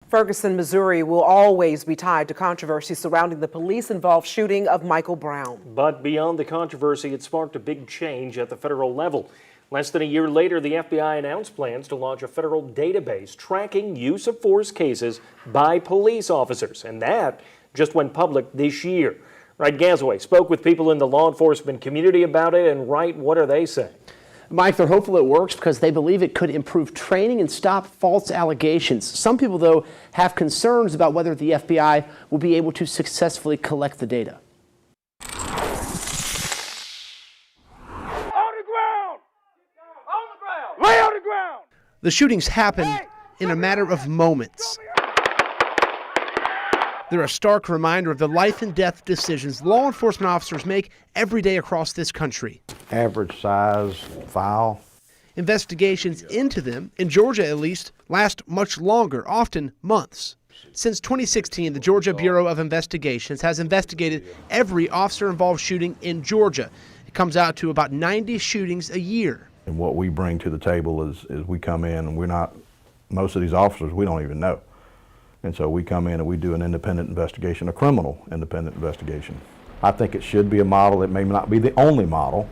Ferguson, Missouri will always be tied to controversy surrounding the police-involved shooting of Michael Brown. But beyond the controversy, it sparked a big change at the federal level. Less than a year later, the FBI announced plans to launch a federal database tracking use of force cases by police officers, and that just went public this year. Wright Gazaway spoke with people in the law enforcement community about it, and Wright, what are they saying? Mike, they're hopeful it works because they believe it could improve training and stop false allegations. Some people, though, have concerns about whether the FBI will be able to successfully collect the data. On the ground! On the ground! Lay on the ground! The shootings happened in a matter of moments. They're a stark reminder of the life and death decisions law enforcement officers make every day across this country. Average size file. Investigations into them, in Georgia at least, last much longer, often months. Since 2016, the Georgia Bureau of Investigations has investigated every officer-involved shooting in Georgia. It comes out to about 90 shootings a year. And what we bring to the table is we come in and most of these officers we don't even know. And so we come in and we do an independent investigation, a criminal independent investigation. I think it should be a model. It may not be the only model,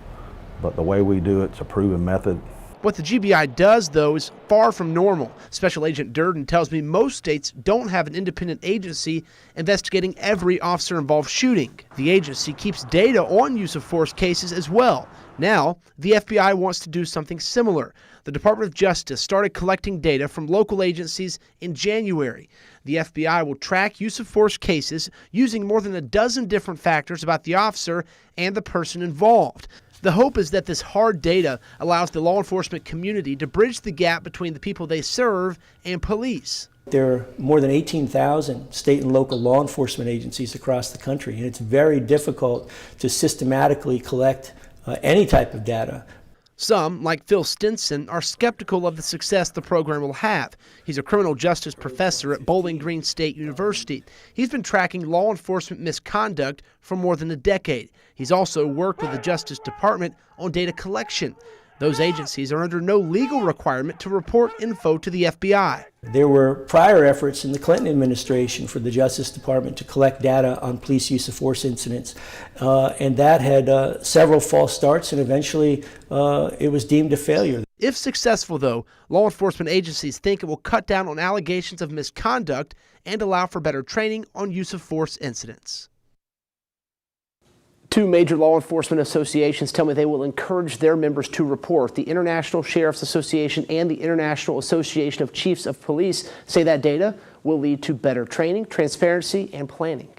but the way we do it's a proven method. What the GBI does, though, is far from normal. Special Agent Durden tells me most states don't have an independent agency investigating every officer-involved shooting. The agency keeps data on use of force cases as well. Now, the FBI wants to do something similar. The Department of Justice started collecting data from local agencies in January. The FBI will track use of force cases using more than a dozen different factors about the officer and the person involved. The hope is that this hard data allows the law enforcement community to bridge the gap between the people they serve and police. There are more than 18,000 state and local law enforcement agencies across the country, and it's very difficult to systematically collect any type of data. Some, like Phil Stinson, are skeptical of the success the program will have. He's a criminal justice professor at Bowling Green State University. He's been tracking law enforcement misconduct for more than a decade. He's also worked with the Justice Department on data collection. Those agencies are under no legal requirement to report info to the FBI. There were prior efforts in the Clinton administration for the Justice Department to collect data on police use of force incidents, and that had several false starts, and eventually it was deemed a failure. If successful, though, law enforcement agencies think it will cut down on allegations of misconduct and allow for better training on use of force incidents. Two major law enforcement associations tell me they will encourage their members to report. The International Sheriff's Association and the International Association of Chiefs of Police say that data will lead to better training, transparency, and planning.